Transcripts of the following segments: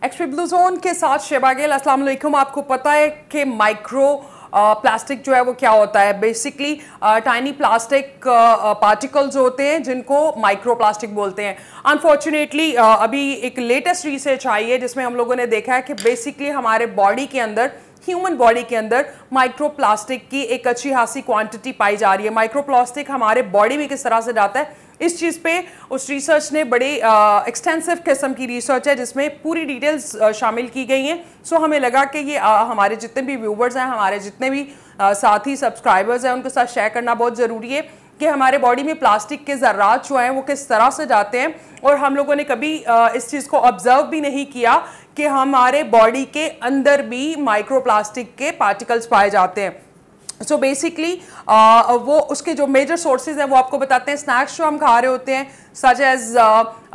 XP blue zone के साथ शेबागेल। अस्सलाम वालेकुम। आपको पता है कि माइक्रो प्लास्टिक जो है वो क्या होता है? बेसिकली टाइनी प्लास्टिक पार्टिकल्स होते हैं जिनको माइक्रो प्लास्टिक बोलते हैं। अनफॉर्चुनेटली अभी एक लेटेस्ट रिसर्च आई है जिसमें हम लोगों ने देखा है कि बेसिकली हमारे बॉडी के अंदर, ह्यूमन बॉडी के अंदर माइक्रो प्लास्टिक की एक अच्छी खासी क्वांटिटी पाई जा रही है। माइक्रो प्लास्टिक हमारे बॉडी में किस तरह से जाता है, इस चीज़ पे उस रिसर्च ने बड़ी एक्सटेंसिव किस्म की रिसर्च है जिसमें पूरी डिटेल्स शामिल की गई हैं। सो हमें लगा कि ये हमारे जितने भी व्यूवर्स हैं, हमारे जितने भी साथी सब्सक्राइबर्स हैं, उनके साथ शेयर करना बहुत ज़रूरी है कि हमारे बॉडी में प्लास्टिक के ज़र्रात जो हैं वो किस तरह से जाते हैं। और हम लोगों ने कभी इस चीज़ को ऑब्जर्व भी नहीं किया कि हमारे बॉडी के अंदर भी माइक्रो प्लास्टिक के पार्टिकल्स पाए जाते हैं। सो बेसिकली वो उसके जो मेजर सोर्सेज हैं वो आपको बताते हैं। स्नैक्स जो हम खा रहे होते हैं such as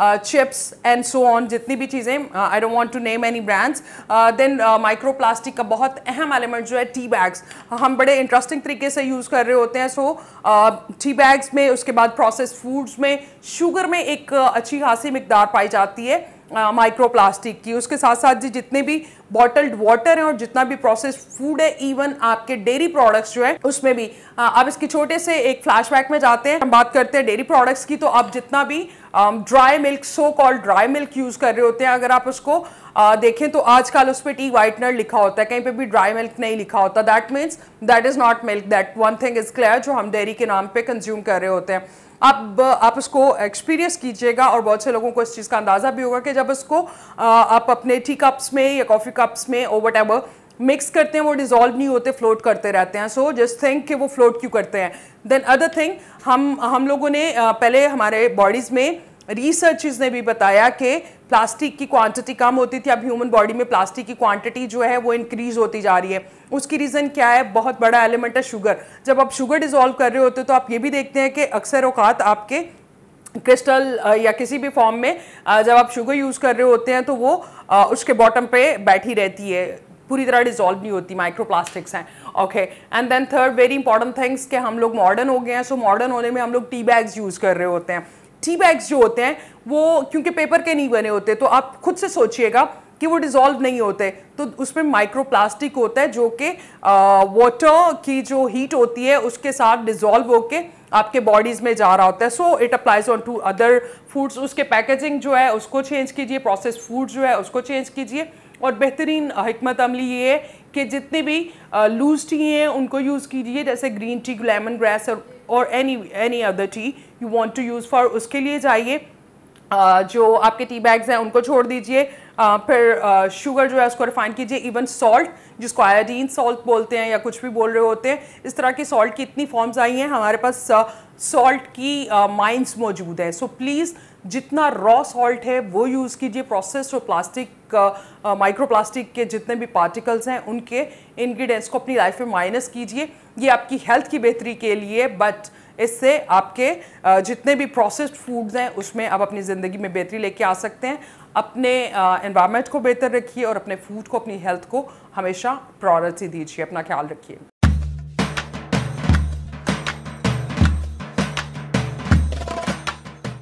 chips and so on, जितनी भी चीज़ें, I don't want to name any brands. Then micro plastic का बहुत अहम एलिमेंट जो है टी बैग्स, हम बड़े इंटरेस्टिंग तरीके से यूज़ कर रहे होते हैं। सो टी बैग्स में, उसके बाद प्रोसेस फूड्स में, शुगर में एक अच्छी खासी मिकदार पाई जाती है माइक्रो प्लास्टिक की। उसके साथ साथ जितने भी बॉटल्ड वाटर हैं और जितना भी प्रोसेस फूड है, इवन आपके डेयरी प्रोडक्ट्स जो है उसमें भी। अब इसके छोटे से एक फ्लैशबैक में जाते हैं, हम बात करते हैं डेयरी प्रोडक्ट्स की। तो आप जितना भी dry milk, so called dry milk use कर रहे होते हैं, अगर आप उसको देखें तो आजकल उस पर टी वाइटनर लिखा होता है, कहीं पे भी ड्राई मिल्क नहीं लिखा होता। That means that is not milk. That one thing is clear, जो हम डेयरी के नाम पे कंज्यूम कर रहे होते हैं। अब आप उसको एक्सपीरियंस कीजिएगा और बहुत से लोगों को इस चीज़ का अंदाज़ा भी होगा कि जब उसको आप अपने टी कप्स में या कॉफ़ी कप्स में और वट एवर मिक्स करते हैं, वो डिज़ोल्व नहीं होते, फ्लोट करते रहते हैं। सो जस्ट थिंक कि वो फ्लोट क्यों करते हैं। देन अदर थिंग, हम लोगों ने पहले हमारे बॉडीज़ में रिसर्चेस ने भी बताया कि प्लास्टिक की क्वांटिटी कम होती थी, अब ह्यूमन बॉडी में प्लास्टिक की क्वांटिटी जो है वो इंक्रीज होती जा रही है। उसकी रीज़न क्या है? बहुत बड़ा एलिमेंट है शुगर। जब आप शुगर डिज़ोल्व कर रहे होते हो तो आप ये भी देखते हैं कि अक्सर औकात आपके क्रिस्टल या किसी भी फॉर्म में जब आप शुगर यूज़ कर रहे होते हैं तो वो उसके बॉटम पे बैठी रहती है, पूरी तरह डिजोल्व नहीं होती। माइक्रो प्लास्टिक्स हैं। Okay, and then third very important things कि हम लोग मॉडर्न हो गए हैं। सो मॉडर्न होने में हम लोग टी बैग्स यूज़ कर रहे होते हैं। टी बैग्स जो होते हैं वो क्योंकि पेपर के नहीं बने होते, तो आप खुद से सोचिएगा कि वो डिज़ोल्व नहीं होते, तो उसमें माइक्रो प्लास्टिक होता है जो कि वाटर की जो हीट होती है उसके साथ डिज़ोल्व होके आपके बॉडीज़ में जा रहा होता है। So it applies on to other foods. उसके पैकेजिंग जो है उसको चेंज कीजिए, प्रोसेस फूड जो है उसको चेंज कीजिए। और बेहतरीन हिकमत अमली ये है कि जितने भी लूज टी हैं उनको यूज़ कीजिए, जैसे ग्रीन टी, लेमन ग्रास और any other tea you want to use for, उसके लिए जाइए। जो आपके टी बैग्स हैं उनको छोड़ दीजिए। फिर शुगर जो है उसको रिफाइन कीजिए। इवन सॉल्ट, जिसको आयोडीन सॉल्ट बोलते हैं या कुछ भी बोल रहे होते हैं, इस तरह की सॉल्ट की इतनी फॉर्म्स आई हैं, हमारे पास सॉल्ट की माइंस मौजूद है। सो प्लीज़ जितना रॉ सॉल्ट है वो यूज़ कीजिए। प्रोसेस और प्लास्टिक, माइक्रो प्लास्टिक के जितने भी पार्टिकल्स हैं उनके इंग्रेडिएंट्स को अपनी लाइफ में माइनस कीजिए। ये आपकी हेल्थ की बेहतरी के लिए, बट इससे आपके जितने भी प्रोसेस्ड फूड्स हैं उसमें आप अपनी ज़िंदगी में बेहतरी लेके आ सकते हैं। अपने एनवायरनमेंट को बेहतर रखिए और अपने फूड को, अपनी हेल्थ को हमेशा प्रायोरिटी दीजिए। अपना ख्याल रखिए।